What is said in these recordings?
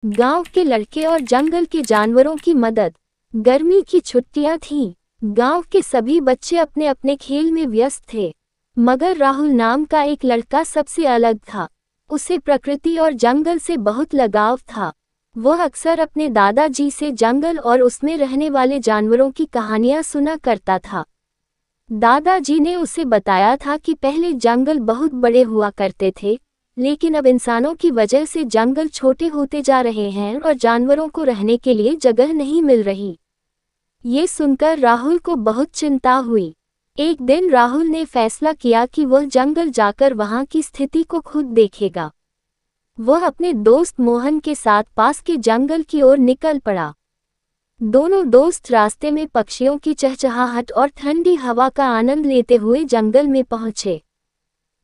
गांव के लड़के और जंगल के जानवरों की मदद। गर्मी की छुट्टियां थीं। गांव के सभी बच्चे अपने अपने खेल में व्यस्त थे, मगर राहुल नाम का एक लड़का सबसे अलग था। उसे प्रकृति और जंगल से बहुत लगाव था। वह अक्सर अपने दादाजी से जंगल और उसमें रहने वाले जानवरों की कहानियां सुना करता था। दादाजी ने उसे बताया था कि पहले जंगल बहुत बड़े हुआ करते थे, लेकिन अब इंसानों की वजह से जंगल छोटे होते जा रहे हैं और जानवरों को रहने के लिए जगह नहीं मिल रही। ये सुनकर राहुल को बहुत चिंता हुई। एक दिन राहुल ने फैसला किया कि वह जंगल जाकर वहां की स्थिति को खुद देखेगा। वह अपने दोस्त मोहन के साथ पास के जंगल की ओर निकल पड़ा। दोनों दोस्त रास्ते में पक्षियों की चहचहाहट और ठंडी हवा का आनंद लेते हुए जंगल में पहुंचे।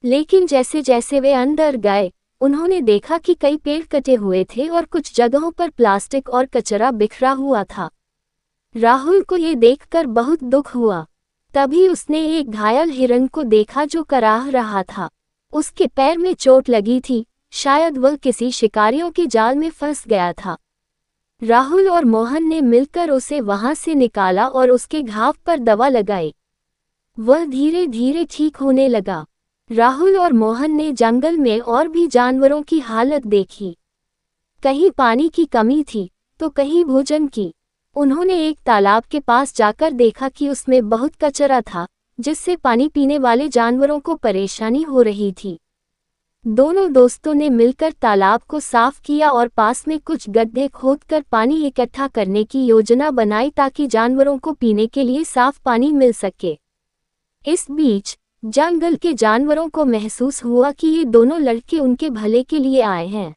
लेकिन जैसे जैसे वे अंदर गए, उन्होंने देखा कि कई पेड़ कटे हुए थे और कुछ जगहों पर प्लास्टिक और कचरा बिखरा हुआ था। राहुल को ये देखकर बहुत दुख हुआ। तभी उसने एक घायल हिरण को देखा जो कराह रहा था। उसके पैर में चोट लगी थी, शायद वह किसी शिकारियों के जाल में फंस गया था। राहुल और मोहन ने मिलकर उसे वहां से निकाला और उसके घाव पर दवा लगाई। वह धीरे धीरे ठीक होने लगा। राहुल और मोहन ने जंगल में और भी जानवरों की हालत देखी। कहीं पानी की कमी थी, तो कहीं भोजन की। उन्होंने एक तालाब के पास जाकर देखा कि उसमें बहुत कचरा था, जिससे पानी पीने वाले जानवरों को परेशानी हो रही थी। दोनों दोस्तों ने मिलकर तालाब को साफ किया और पास में कुछ गड्ढे खोदकर पानी इकट्ठा करने की योजना बनाई ताकि जानवरों को पीने के लिए साफ पानी मिल सके। इस बीच जंगल के जानवरों को महसूस हुआ कि ये दोनों लड़के उनके भले के लिए आए हैं।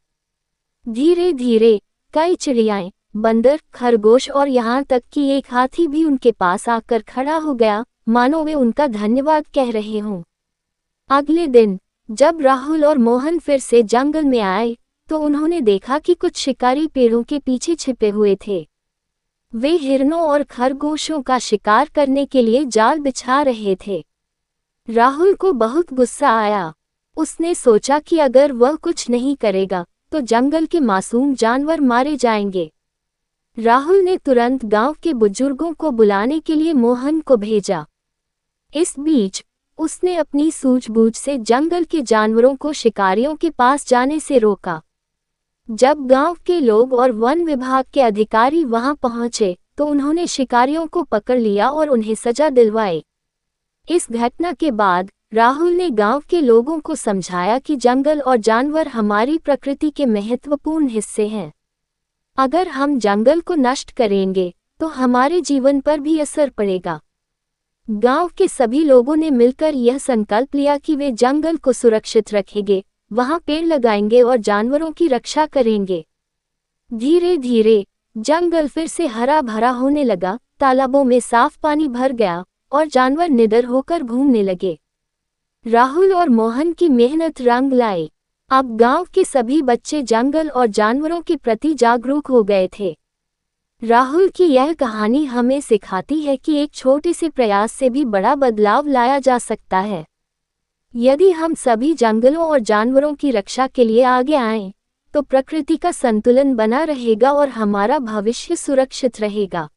धीरे धीरे कई चिड़ियाएं, बंदर, खरगोश और यहाँ तक कि एक हाथी भी उनके पास आकर खड़ा हो गया, मानो वे उनका धन्यवाद कह रहे हों। अगले दिन जब राहुल और मोहन फिर से जंगल में आए, तो उन्होंने देखा कि कुछ शिकारी पेड़ों के पीछे छिपे हुए थे। वे हिरणों और खरगोशों का शिकार करने के लिए जाल बिछा रहे थे। राहुल को बहुत गुस्सा आया। उसने सोचा कि अगर वह कुछ नहीं करेगा तो जंगल के मासूम जानवर मारे जाएंगे। राहुल ने तुरंत गांव के बुजुर्गों को बुलाने के लिए मोहन को भेजा। इस बीच उसने अपनी सूझबूझ से जंगल के जानवरों को शिकारियों के पास जाने से रोका। जब गांव के लोग और वन विभाग के अधिकारी वहां पहुंचे, तो उन्होंने शिकारियों को पकड़ लिया और उन्हें सजा दिलवाई। इस घटना के बाद राहुल ने गांव के लोगों को समझाया कि जंगल और जानवर हमारी प्रकृति के महत्वपूर्ण हिस्से हैं। अगर हम जंगल को नष्ट करेंगे तो हमारे जीवन पर भी असर पड़ेगा। गांव के सभी लोगों ने मिलकर यह संकल्प लिया कि वे जंगल को सुरक्षित रखेंगे, वहां पेड़ लगाएंगे और जानवरों की रक्षा करेंगे। धीरे धीरे जंगल फिर से हरा भरा होने लगा, तालाबों में साफ पानी भर गया और जानवर निडर होकर घूमने लगे। राहुल और मोहन की मेहनत रंग लाई। अब गांव के सभी बच्चे जंगल और जानवरों के प्रति जागरूक हो गए थे। राहुल की यह कहानी हमें सिखाती है कि एक छोटे से प्रयास से भी बड़ा बदलाव लाया जा सकता है। यदि हम सभी जंगलों और जानवरों की रक्षा के लिए आगे आएं, तो प्रकृति का संतुलन बना रहेगा और हमारा भविष्य सुरक्षित रहेगा।